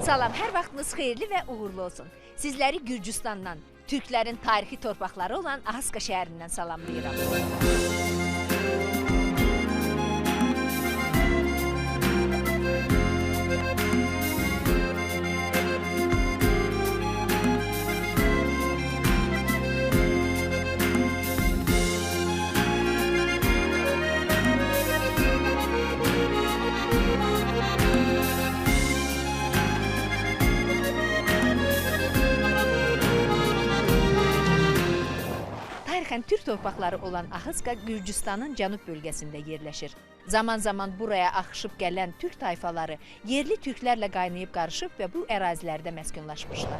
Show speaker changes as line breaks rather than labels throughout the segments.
Salam, hər vaxtınız xeyirli və uğurlu olsun. Sizləri Gürcüstandan, Türklərin tarixi torpaqları olan Ahıska şəhərindən salamlayıram. Tarixən Türk torpaqları olan Ahıska Gürcüstanın cənub bölgəsində yerləşir. Zaman-zaman buraya axışıb gələn Türk tayfaları yerli türklərlə qaynayıb qarışıb və bu ərazilərdə məskunlaşmışlar.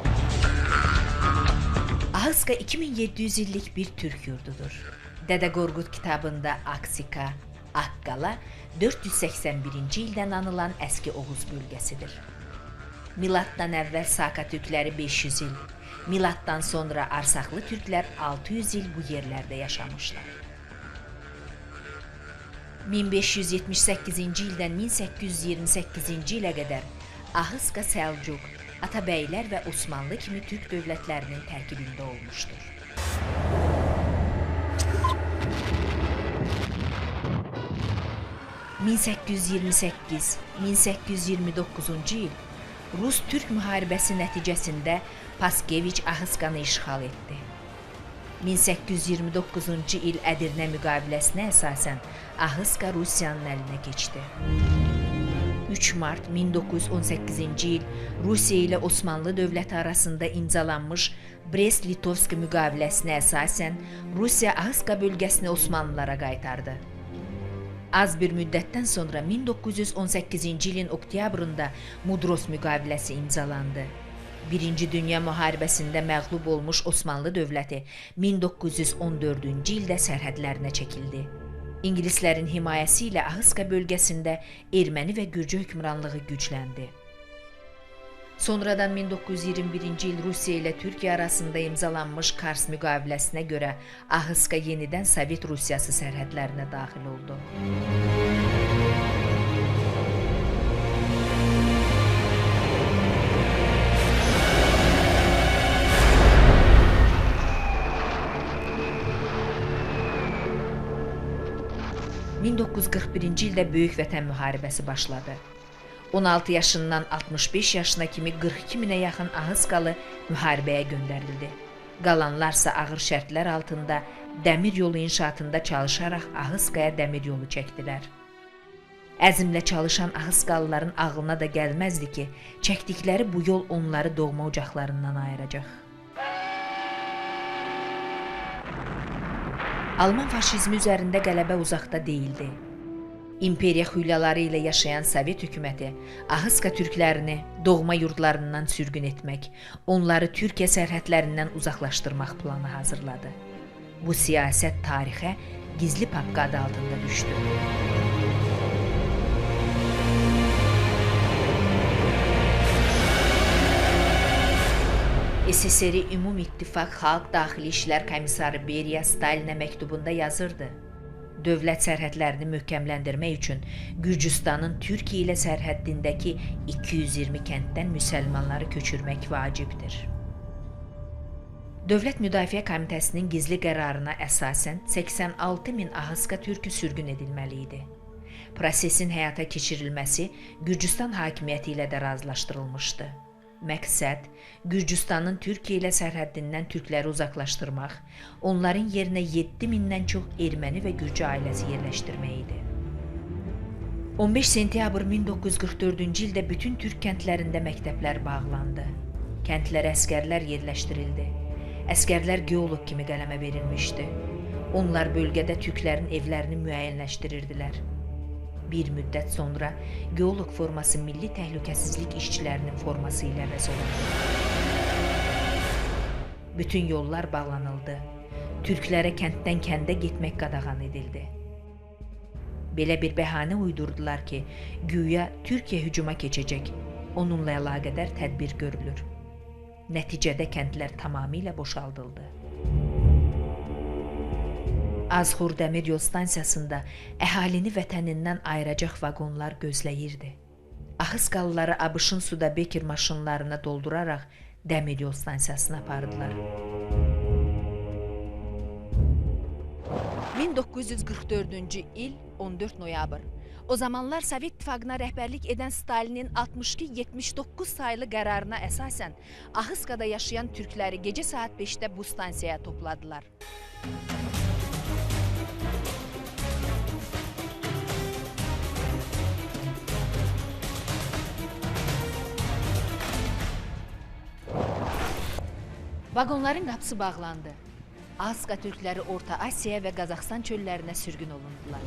Ahıska 2700 illik bir türk yurdudur. Dədə Qorqud kitabında Aksika, Akkala 481-ci ildən anılan əski Oğuz bölgəsidir. Miladdan əvvəl Saka türkləri 500 il, miladdan sonra Arsaqlı türklər 600 il bu yerlərdə yaşamışlar. 1578-ci ildən 1828-ci ilə qədər Ahıska Səlcuq, Atabəylər və Osmanlı kimi türk dövlətlərinin tərkibində olmuşdur. (1828-1829-cu il) Rus-Türk müharibəsi nəticəsində Paskeviç Ahıskanı işğal etdi. 1829-cu il Ədirnə müqaviləsinə əsasən Ahıska Rusiyanın əlinə keçdi. 3 mart 1918-ci il Rusiya ilə Osmanlı dövləti arasında imzalanmış Brest-Litovsk müqaviləsinə əsasən Rusiya Ahıska bölgəsini Osmanlılara qaytardı. Az bir müddətdən sonra 1918-ci ilin oktyabrında Mudros müqaviləsi imzalandı. Birinci Dünya müharibəsində məğlub olmuş Osmanlı dövləti 1914-cü ildə sərhədlərinə çəkildi. İngilislərin himayəsi ilə Ahıska bölgəsində erməni və gürcü hökmranlığı gücləndi. Sonradan 1921-ci il Rusiya ilə Türkiyə arasında imzalanmış Kars müqaviləsinə görə Ahıska yenidən Sovet Rusiyası sərhədlərinə daxil oldu. (1941-ci ildə Böyük Vətən müharibəsi başladı. 16 yaşından 65 yaşına kimi 42 minə yaxın Ahıskalı müharibəyə göndərildi. Qalanlarsa ağır şərtlər altında dəmir yolu inşaatında çalışaraq Ahıskaya dəmir yolu çəkdilər. Əzmlə çalışan Ahıskalıların ağlına da gəlməzdi ki, çəkdikləri bu yol onları doğma ocaqlarından ayıracaq. Alman faşizmi üzərində qələbə uzaqda deyildi. İmperiya xülyaları ilə yaşayan Sovet hökuməti Ahıska türklərini doğma yurdlarından sürgün etmək, onları Türkiyə sərhədlərindən uzaqlaşdırmaq planı hazırladı. Bu siyasət tarixə gizli papka adı altında düşdü. SSR Ümumi İttifaq Xalq Daxili İşlər Komissarı Beriya Stalinə məktubunda yazırdı. Dövlət sərhədlərini möhkəmləndirmək üçün Gürcüstanın Türkiyə ilə sərhəddindəki 220 kənddən müsəlmanları köçürmək vacibdir. Dövlət Müdafiə Komitəsinin gizli qərarına əsasən 86 min Ahıska türkü sürgün edilməli idi. Prosesin həyata keçirilməsi Gürcüstan hakimiyyəti ilə də razılaşdırılmışdı. Məqsəd, Gürcüstanın Türkiyə ilə sərhəddindən türkləri uzaqlaşdırmaq, onların yerinə 7 mindən çox erməni və gürcü ailəsi yerləşdirmək idi. 15 sentyabr 1944-cü ildə bütün türk kəndlərində məktəblər bağlandı. Kəndlərə əskərlər yerləşdirildi. Əskərlər geoloq kimi qələmə verilmişdi. Onlar bölgədə türklərin evlərini müəyyənləşdirirdilər. Bir müddət sonra geoloq forması Milli Təhlükəsizlik işçilərinin forması ilə əvəz olundu. Bütün yollar bağlanıldı. Türklərə kənddən kəndə getmək qadağan edildi. Belə bir bəhanə uydurdular ki, güya Türkiyə hücuma keçəcək, onunla əlaqədar tədbir görülür. Nəticədə kəndlər tamamilə boşaldıldı. Azxur dəmir yol stansiyasında əhalini vətənindən ayıracaq vaqonlar gözləyirdi. Ahıskalıları ABŞ-ın Studebaker maşınlarına dolduraraq dəmiryol stansiyasına apardılar. 1944-cü il 14 noyabr. O zamanlar Sovet İttifaqına rəhbərlik edən Stalinin 62-79 saylı qərarına əsasən Ahıskada yaşayan türkləri gecə saat 5-də bu stansiyaya topladılar. Vaqonların qapısı bağlandı. Ahıska türkləri Orta Asiya və Qazaxstan çöllərinə sürgün olundular.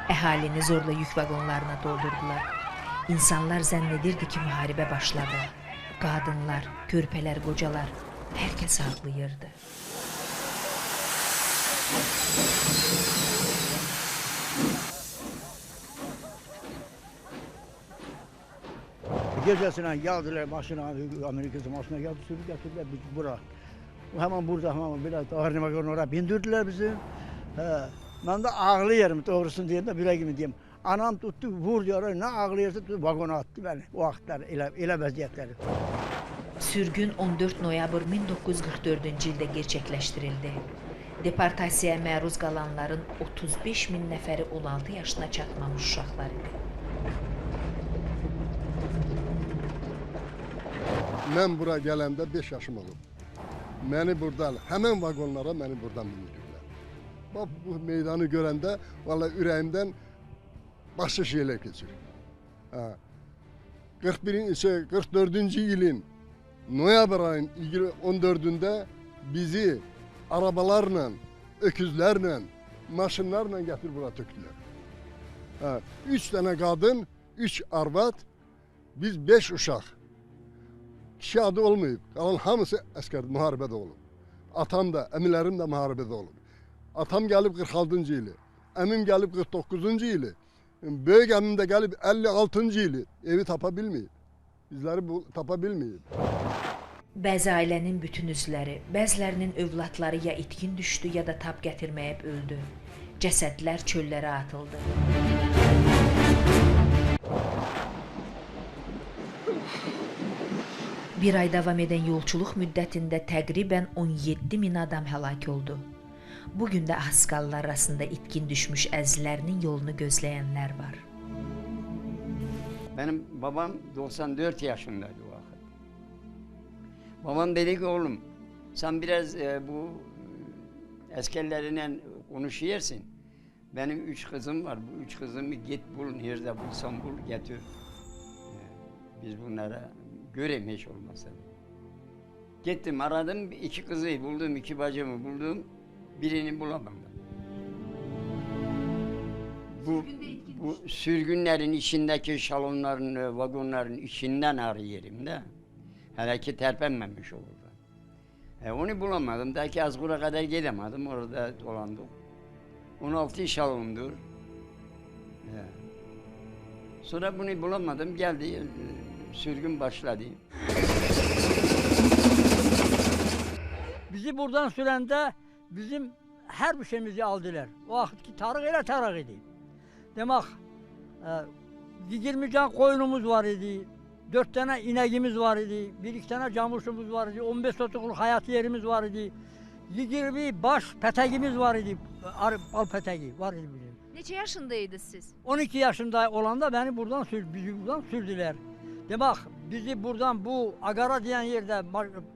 Əhalini zorla yük vaqonlarına doldurdular. İnsanlar zənn edirdi ki, müharibə başladı. Qadınlar, körpələr, qocalar, hər kəs ağlayırdı.
Gecəsilə gəldilər maşına, Amerikası maşına gəldi, sürüb gətirdilər biz bura. Hemen burada, hemen bir dairə vaqonu oraya bindirdilər bizi. Mən də ağlayırım doğrusunu deyəndə, biləyimi deyim. Anam tutdu, vur diyor, nə ağlayırsa tutdu, vaqona attı bəni o vaxtlar, elə vəziyyətləri.
Sürgün 14 noyabr 1944-cü ildə gerçəkləşdirildi. Deportasiyaya məruz qalanların 35 min nəfəri 16 yaşına çatmamış uşaqlar idi.
Mən bura gələndə 5 yaşım olub. Məni buradan, həmən vaqonlara məni buradan bindirirlər. Bax, bu meydanı görəndə, vallahi ürəyimdən başqa şeylər keçir. 44-cü ilin noyabr ayın 14-də bizi arabalarla, öküzlərlə, maşınlarla gətirib bura tökdülər. 3 dənə qadın, 3 arvad, biz 5 uşaq. Kişi adı olmayıb, qalan hamısı əskər, müharibədə olub. Atam da, əmilərim də müharibədə olub. Atam gəlib 46-cı ili, əmim gəlib 49-cu ili, böyük əmim də gəlib 56-cı ili. Evi tapa bilməyib, bizləri tapa bilməyib.
Bəzi ailənin bütün üzvləri, bəzilərinin övladları ya itkin düşdü, ya da tab gətirməyib öldü. Cəsədlər çöllərə atıldı. Bir ay davam edən yolçuluq müddətində təqribən 17 min adam həlak oldu. Bugün də Ahıskalılar arasında itkin düşmüş əzizlərinin yolunu gözləyənlər var.
Benim babam 94 yaşındaydı o vakit. Babam dedi ki oğlum sen biraz bu askerlerine konuşuyorsun. Benim 3 kızım var. Bu 3 kızımı git bul, nerede bulsan bul getir. Biz bunlara göreyim hiç olmasa. Gittim aradım, 2 kızı buldum, 2 bacımı buldum. Birini bulamadım. Bu sürgünlerin içindeki şalonların, vagonların içinden arıyorum da. Hele ki terpenmemiş olurdu. Onu bulamadım. Daha ki Azgur'a kadar gidemedim. Orada dolandım. 16 şalondur. Sonra bunu bulamadım. Geldi, sürgün başladı.
Bizi buradan sürəndə bizim hər bir şeyimizi aldılar. O vaxtki tarıq elə tarıq idi. Demək, 20 can qoyunumuz var idi, 4 dənə inəyimiz var idi, 1-2 dənə camuşumuz var idi, 15 sotuqluq həyat yerimiz var idi, 20 baş pətəgimiz var idi, bal pətəgi var idi bizim.
Neçə yaşındaydınız siz?
12 yaşında olanda bizi buradan sürdülər. Demək, bizi buradan bu Agara deyən yerdə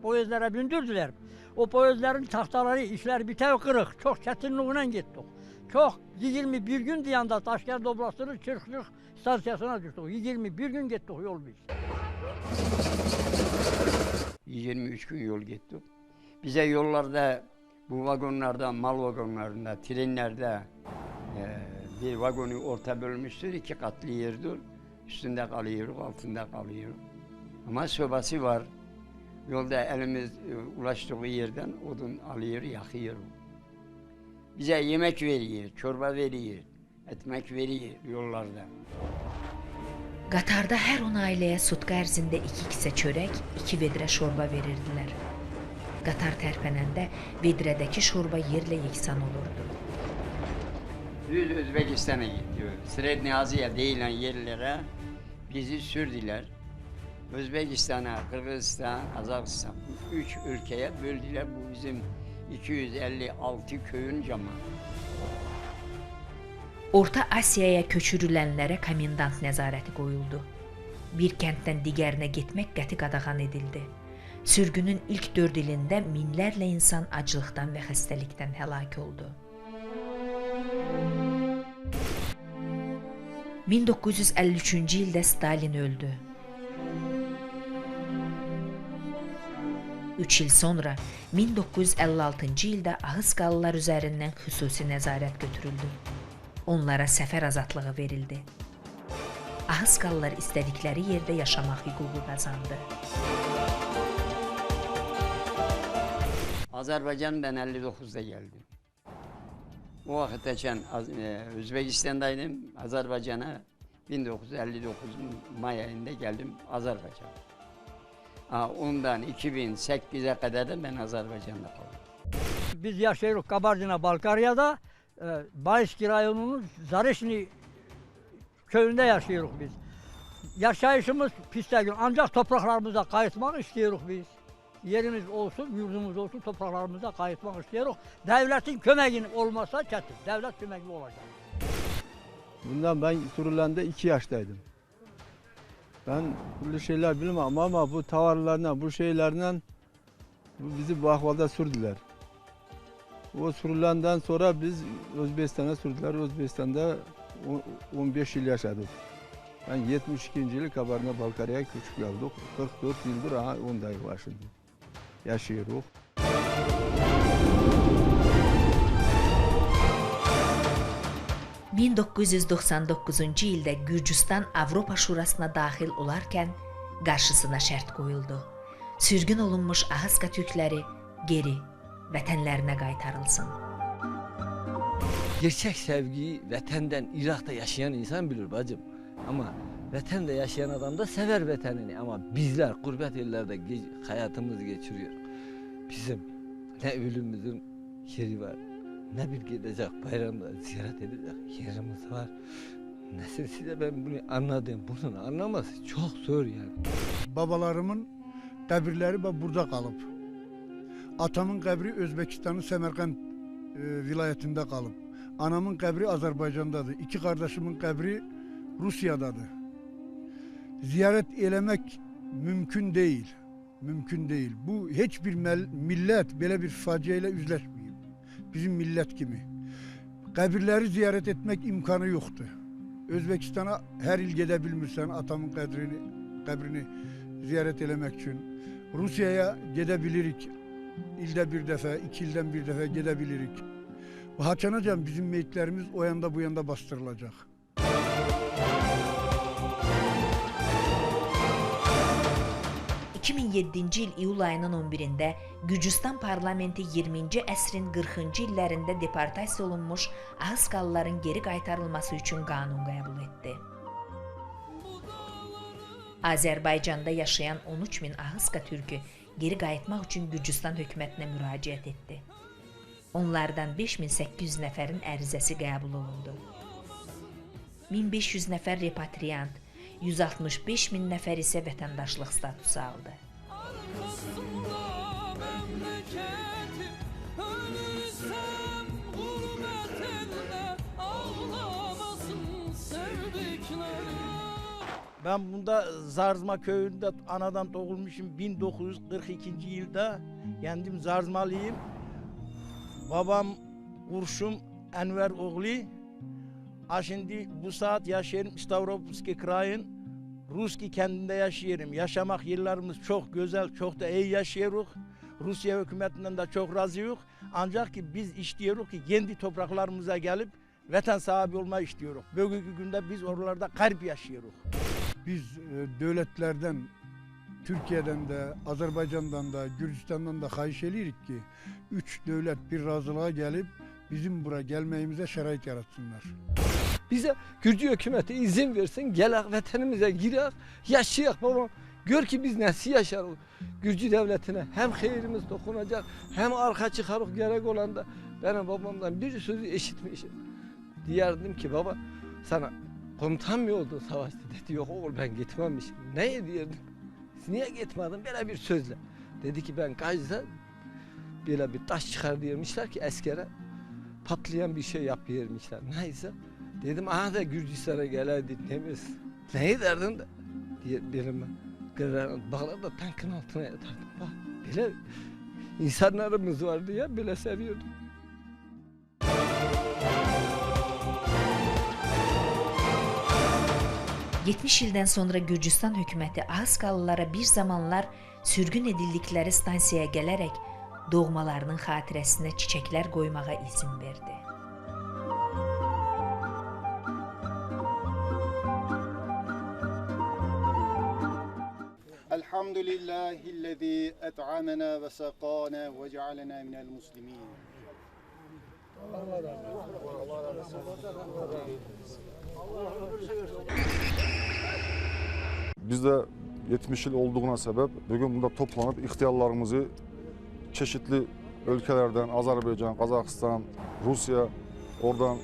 poyezlərə bindirdilər. O poyezlərin taxtaları, işlər bitər qırıq, çox çətinliğinə getdik. Çox 21 gün deyəndə Daşkər Doblasının Çırxlıq stansiyasına düşdük. 21 gün getdik yol biz.
23 gün yol gittik. Bize yollarda, bu vagonlarda, mal vagonlarında, trenlerde bir vagonu orta bölmüştür, 2 katlı yerdir. Üstünde kalıyoruz, altında kalıyoruz. Ama sobası var. Yolda elimiz ulaştığı yerden odun alıyor, yakıyor. Bize yemek veriyor, çorba veriyor, ekmek veriyor yollarda.
Qatarda hər 10 ailəyə sutka ərzində 2 kisə çörək, 2 vedrə şorba verirdilər. Qatar tərpənəndə vedrədəki şorba yerlə yeksan olurdu.
Düz Özbekistan'a gitti. Sredni Aziya denilen yerlere bizi sürdüler. Özbekistan'a, Kırgızistan, Kazakistan bu 3 ülkeye böldüler. Bu bizim 256 köyün camı.
Orta Asiyaya köçürülənlərə komendant nəzarəti qoyuldu. Bir kənddən digərinə getmək qəti qadağan edildi. Sürgünün ilk 4 ilində minlərlə insan aclıqdan və xəstəlikdən həlak oldu. 1953-cü ildə Stalin öldü. 3 il sonra 1956-cı ildə Ahıskalılar üzərindən xüsusi nəzarət götürüldü. Onlara səfər azadlığı verildi. Ahıskalılar istədikləri yerdə yaşamaq hüququ qazandı.
Azerbaycan ben 59'da geldim. O vakitteçen Özbekistan'daydım. Azerbaycan'a 1959 May ayında geldim Azerbaycan'a. Ondan 2008'e kadar da ben Azerbaycan'da kaldım.
Biz yaşıyoruz Kabardino-Balkarya'da. Bayski rayonunun Zareşni köyünde yaşıyoruz biz. Yaşayışımız pistegin ancak topraklarımıza kayıtmak istiyoruz biz. Yerimiz olsun, yurdumuz olsun, topraklarımıza kayıtmak istiyoruz. Devletin kömeği olmasa çetin. Devlet kömeği olacak.
Bundan ben Surulanda 2 yaştaydım. Ben bu şeyler bilmem ama bu tavarlarla, bu şeylerle bizi bu ahvalda sürdüler. O Surulan'dan sonra biz Özbekistan'a sürdüler. Özbekistan'da 15 yıl yaşadık. Ben 72. yıl Kabardino-Balkarya'ya küçük geldik. 44 yıldır ondayız başında. Yaşıyoruz.
...1999-cu ildə Gürcüstan Avropa Şurasına daxil olarkən qarşısına şərt qoyuldu. Sürgün olunmuş Ahıska türkləri geri vətənlərinə qaytarılsın.
Gerçek sevgiyi vətəndən, İraqda yaşayan insan bilir bacım. Ama vətəndə yaşayan adam da sever vətənini. Ama bizler gurbet yerlerde hayatımızı geçiriyor. Bizim ne ölümümüzün yeri var, ne bir gidecek bayramda ziyaret edecek yerimiz var. Nesilsiyle ben bunu anladım. Bunun anlaması çok zor yani.
Babalarımın qəbirləri burada qalıb. Atamın qəbri Özbekistanın Səmərqənd vilayətində qalıb. Anamın qəbri Azərbaycandadır. 2 qardaşımın qəbri Rusiyadadır. Ziyarət eləmək mümkün deyil. Mümkün deyil. Bu heç bir millət belə bir faciə ilə üzləşməyib. Bizim millət kimi. Qəbirləri ziyarət etmək imkanı yoxdur. Özbekistana hər il gedə bilmirsən atamın qəbrini ziyarət eləmək üçün. Rusiyaya gedə bilirik. İldə bir dəfə, 2 ildən bir dəfə gedə bilirik. Haçanacan bizim meyitlərimiz o yanda bu yanda bastırılacaq.
...2007-ci il iyul ayının 11-də Gürcüstan parlamenti 20-ci əsrin 40-cı illərində deportasiya olunmuş Ahıskalıların geri qaytarılması üçün qanun qəbul etdi. Azərbaycanda yaşayan 13 min Ahıska türkü geri qayıtmaq üçün Gürcüstan hökumətinə müraciət etdi. Onlardan 5800 nəfərin ərizəsi qəbul olundu. 1500 nəfər repatriant, 165 min nəfər isə vətəndaşlıq statusu aldı.
Ben bunda Zarzma köyünde anadan doğulmuşum 1942. yılda. Kendim Zarzmalıyım. Babam Kurşum Enver oğlu. Şimdi bu saat yaşıyorum Stavropolski krayın Ruski kendinde yaşıyorum. Yaşamak yıllarımız çok güzel, çok da iyi yaşıyoruz. Rusya hükümetinden de çok razıyız. Ancak ki biz istiyoruz ki kendi topraklarımıza gelip vatan sahibi olmayı istiyoruz. Bugünkü günde biz oralarda garip yaşıyoruz.
Biz devletlerden, Türkiye'den de, Azerbaycan'dan da, Gürcistan'dan da xahiş edirik ki 3 devlet bir razılığa gelip bizim buraya gelmeyimize şerait yaratsınlar.
Bize Gürcü hükümeti izin versin, gelek vatanımıza girek, yaşayak. Babam Gör ki biz nasıl yaşarız. Gürcü devletine hem hayrimiz dokunacak hem arka çıkarık gerek olanda benim babamdan bir sözü eşitmişim. Diyerdim ki baba sana komutan mı oldun savaşta dedi. Yok oğul ben gitmemişim. Ne diyerdim? Niye gitmedin? Böyle bir sözle. Dedi ki ben kaçsa böyle bir taş çıkar diyermişler ki askere patlayan bir şey yap diyermişler. Neyse dedim aha da Gürcistan'a gelerdi demiz. Neyi derdin de? Diye benim bağlarda tankın altına yatardım. Bak böyle insanlarımız var diye böyle seviyordum.
...70 ildən sonra Gürcüstan hökuməti Ahıskalılara bir zamanlar sürgün edildikləri stansiyaya gələrək doğmalarının xatirəsinə çiçəklər qoymağa izin verdi.
Elhamdülillahillezî et'amena ve sakâna ve cealena minel muslimîn.
Biz de 70 yıl olduğuna sebep bugün burada toplanıp ihtiyarlarımızı çeşitli ülkelerden Azerbaycan, Kazakistan, Rusya oradan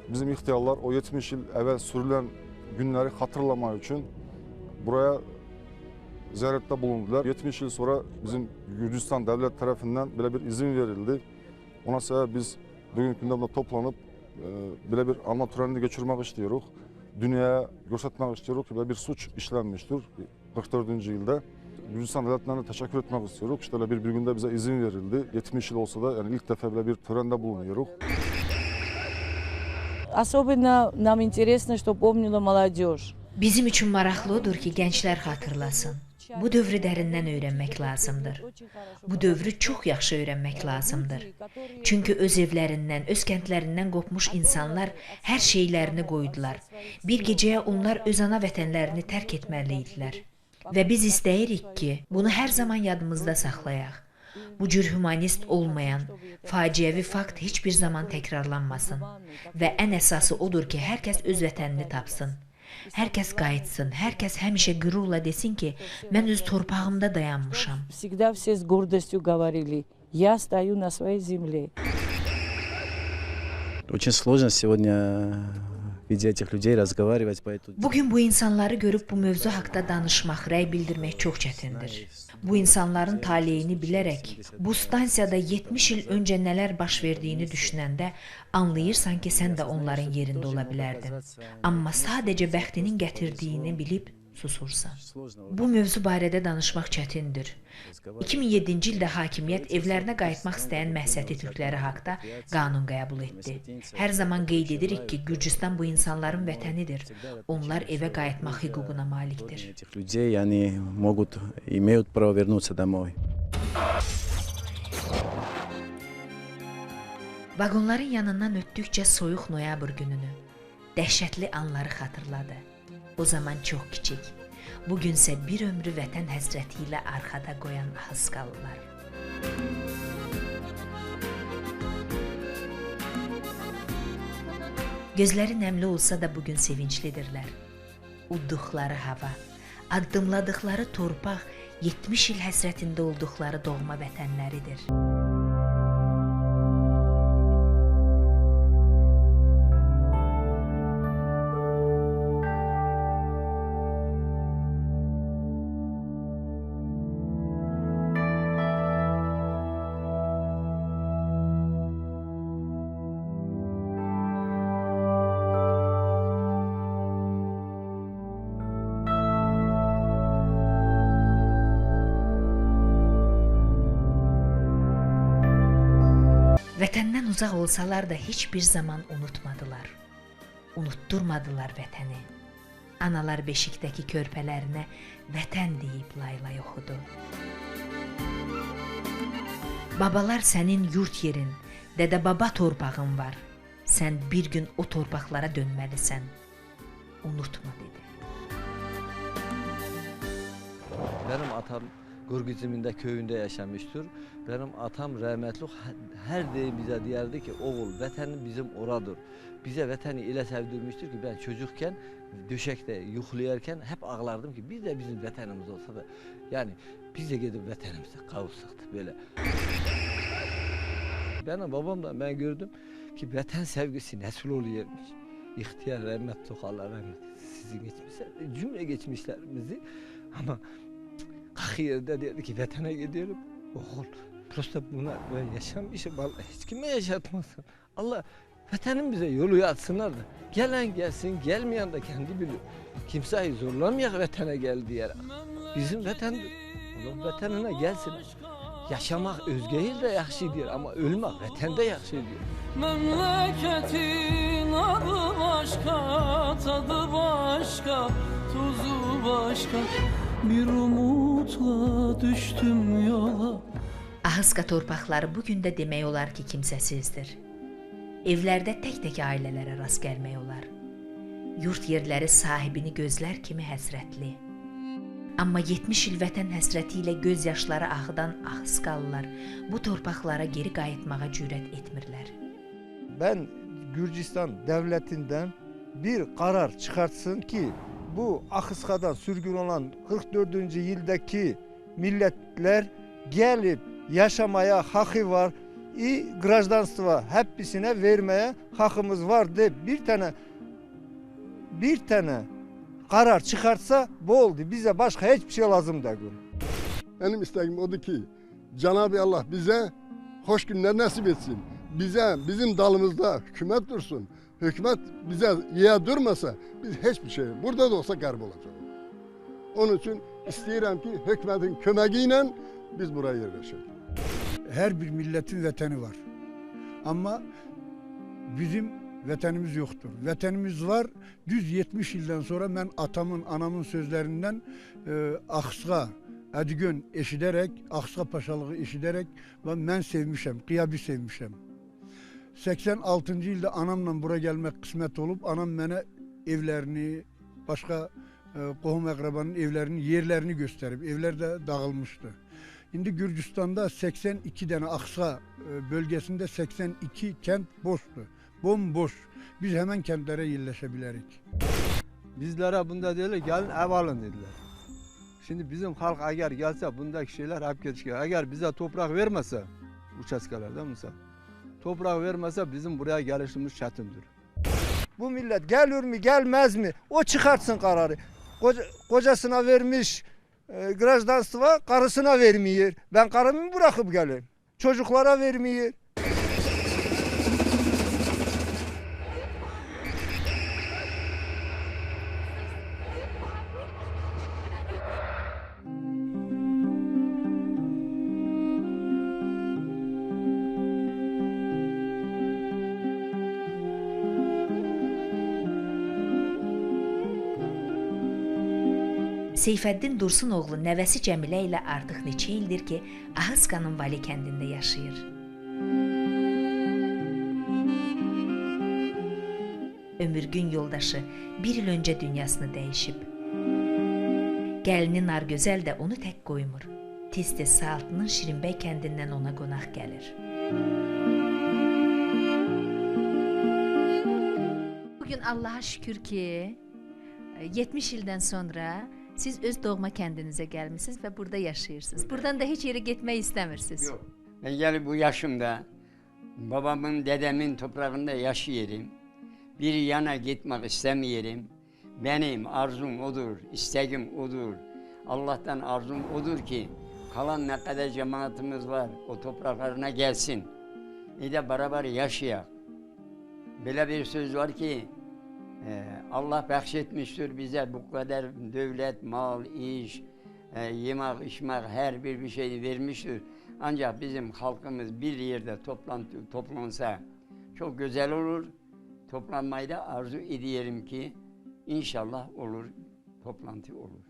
bizim ihtiyarlar o 70 yıl evvel sürülen günleri hatırlamak için buraya ziyarette bulundular. 70 yıl sonra bizim Gürcistan devlet tarafından böyle bir izin verildi. Ona sebep biz bugünkü gündemde toplanıp böyle bir anma törenini geçirmek istiyoruz. Dünyaya göstermek istiyoruz ki böyle bir suç işlenmiştir 44. yılda. Gürcistan devletlerine teşekkür etmek istiyoruz. İşte böyle bir günde bize izin verildi. 70 yıl olsa da yani ilk defa böyle bir törende bulunuyoruz.
Особенно нам интересно, что помнила молодежь.
Bizim üçün maraqlı odur ki, gənclər xatırlasın. Bu dövrü dərindən öyrənmək lazımdır. Bu dövrü çox yaxşı öyrənmək lazımdır. Çünki öz evlərindən, öz kəndlərindən qopmuş insanlar hər şeylərini qoydular. Bir gecəyə onlar öz ana vətənlərini tərk etməli idilər. Və biz istəyirik ki, bunu hər zaman yadımızda saxlayaq. Bu cür humanist olmayan, faciəvi fakt heç bir zaman təkrarlanmasın. Və ən əsası odur ki, hər kəs öz vətənini tapsın. Hər kəs qayıtsın, hər kəs həmişə qürurla desin ki, mən öz torpağımda dayanmışam.
Всегда все с гордостью говорили: я стою на своей земле.
Очень сложно сегодня видя этих людей разговаривать по этому.
Bugün bu insanları görüb bu mövzu haqqında danışmaq, rəy bildirmək çox çətindir. Bu insanların taleyini bilərək, bu stansiyada 70 il öncə nələr baş verdiyini düşünəndə anlayırsan ki, sən də onların yerində ola bilərdin. Amma sadəcə bəxtinin gətirdiyini bilib susursan. Bu mövzu barədə danışmaq çətindir. 2007-ci ildə hakimiyyət evlərinə qayıtmaq istəyən məhsəti türkləri haqda qanun qəbul etdi. Hər zaman qeyd edirik ki, Gürcistan bu insanların vətənidir. Onlar evə qayıtmaq hüququna malikdir.
Людей они могут имеют право вернуться домой.
Vaqonların yanından ötdükcə soyuq noyabr gününü, dəhşətli anları xatırladı. O zaman çox kiçik, bugünsə bir ömrü vətən həsrəti ilə arxada qoyan Ahıskalılar. Gözləri nəmli olsa da bugün sevinclidirlər. Udduqları hava, addımladıqları torpaq 70 il həsrətində olduqları doğma vətənləridir. Vətəndən uzaq olsalar da heç bir zaman unutmadılar. Unutturmadılar vətəni. Analar beşikdəki körpələrinə vətən deyib laylay oxudu. Babalar sənin yurt yerin, dədə baba torpağın var. Sən bir gün o torpaqlara dönməlisən. Unutma dedi.
Benim atam Gurgizim'in köyünde yaşamıştır. Benim atam rahmetli her deyim bize diyerdi ki oğul vatanın bizim oradır. Bize vatanı ile sevdirmiştir ki ben çocukken döşekte yuhlayarken hep ağlardım ki biz de bizim vatanımız olsa da yani biz de gidip vatanımıza kavuşsak böyle. Benim babamdan ben gördüm ki vatan sevgisi nasıl oluyormuş. İhtiyar rahmetli Allah rahmet sizin geçmişler, cümle geçmişlerimizi ama kalk yerde dedi ki vatana gidiyorum. Oğul prosta buna ben yaşamışım vallahi hiç kime yaşatmasın. Allah vatanın bize yolu yatsınlar da gelen gelsin gelmeyen de kendi bilir. Kimseyi zorlamayak vatana gel diyerek. Bizim vatandır. Onun vatanına gelsin. Yaşamak özgeyil de yakşidir ama ölmek vatanda yakşidir.
Memleketin adı başka, tadı başka, tuzu başka. Bir umutla düştüm yola.
Ahıska torpaqları bugün də demək olar ki, kimsəsizdir. Evlərdə tək-tək ailələrə rast gəlmək olar. Yurt yerləri sahibini gözlər kimi həsrətli. Amma 70 il vətən həsrəti ilə göz yaşları axıdan Ahıskalılar bu torpaqlara geri qayıtmağa cürət etmirlər.
Ben Gürcistan devletinden bir karar çıkartsın ki bu Ahıska'dan sürgün olan 44. yıldaki milletler gelip yaşamaya hakkı var. Gражданство hepsine vermeye hakkımız var de bir tane karar çıkartsa bu oldu. Bize başka hiçbir şey lazım değil.
Benim isteğim odur ki Cenab-ı Allah bize hoş günler nasip etsin. Bizim dalımızda hükümet dursun. Hükümet bize durmasa biz hiçbir şey burada da olsa garip olacak. Onun için isteyirim ki hükümetin kömeğiyle biz buraya yerleşelim.
Her bir milletin vatanı var. Ama bizim vatanımız yoktur. Vatanımız var. Düz 70 yıldan sonra ben atamın, anamın sözlerinden Ahıska, Adigön eşiderek, Ahıska paşalığı eşiderek ben sevmişim, kıyabi sevmişim. 86. yılda anamla buraya gelmek kısmet olup anam bana evlerini, başka kohum akrabanın evlerinin yerlerini gösterip evler de dağılmıştı. Şimdi Gürcistan'da 82 tane Ahıska bölgesinde 82 kent boştu. Bomboş. Biz hemen kentlere yerleşebilirik.
Bizlere bunda dediler gelin ev alın dediler. Şimdi bizim halk eğer gelse bundaki şeyler hep geçiyor. Eğer bize toprak vermese uçaskelerde misal. Toprak vermese bizim buraya gelişimiz çetindir.
Bu millet gelir mi gelmez mi o çıkartsın kararı. Kocasına vermiş gражданство karısına vermiyor. Ben karımı bırakıp geleyim. Çocuklara vermiyor.
Seyfəddin Dursunoğlu nəvəsi Cəmilə ilə artıq neçə ildir ki, Ahıskanın Vali kəndində yaşayır. Ömürgün yoldaşı bir il öncə dünyasını dəyişib. Gəlini Nargözəl də onu tək qoymur. Tez-tez Saaltının Şirinbəy kəndindən ona qonaq gəlir. Bugün Allaha şükür ki, 70 ildən sonra siz öz doğma kəndinizə gəlmisiniz və burada yaşayırsınız. Buradan da heç yerə getmək istəmirsiniz.
Yok. Ben gelip bu yaşımda babamın, dedemin toprağında yaşayırım. Bir yana gitmek istemiyorum. Benim arzum odur, isteğim odur. Allah'tan arzum odur ki kalan ne kadar cemaatimiz var o topraklarına gelsin. de beraber yaşayak. Böyle bir söz var ki Allah bahşetmiştir bize bu kadar devlet, mal, iş, yemek, içmek her bir şey vermiştir. Ancak bizim halkımız bir yerde toplansa çok güzel olur. Toplanmayı da arzu ediyorum ki inşallah olur, toplantı olur.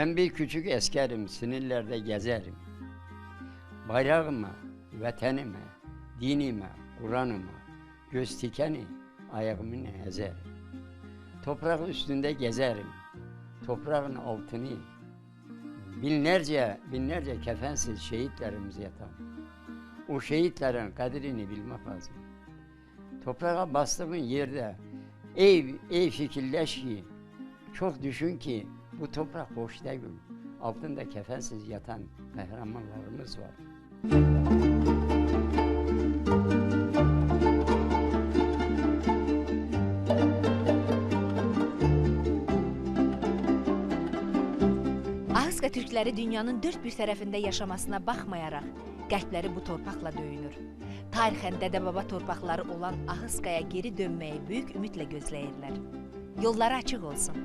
Ben bir küçük askerim, sinirlerde gezerim. Bayrağıma, vatanıma, dinime, Kur'an'ıma göz dikeni ayağımın ezerim. Toprak üstünde gezerim, toprağın altını binlerce kefensiz şehitlerimiz yatan. O şehitlerin kadrini bilmek lazım. Toprağa bastığın yerde ey fikirleş ki, çok düşün ki bu toprak boş değil. Altında kefensiz yatan kahramanlarımız var.
Ahıska Türkləri dünyanın dört bir tərəfində yaşamasına baxmayaraq, qəlbləri bu torpaqla döyünür. Tarixən dədə-baba torpaqları olan Ahıskaya geri dönməyi böyük ümidlə gözləyirlər. Yolları açıq olsun.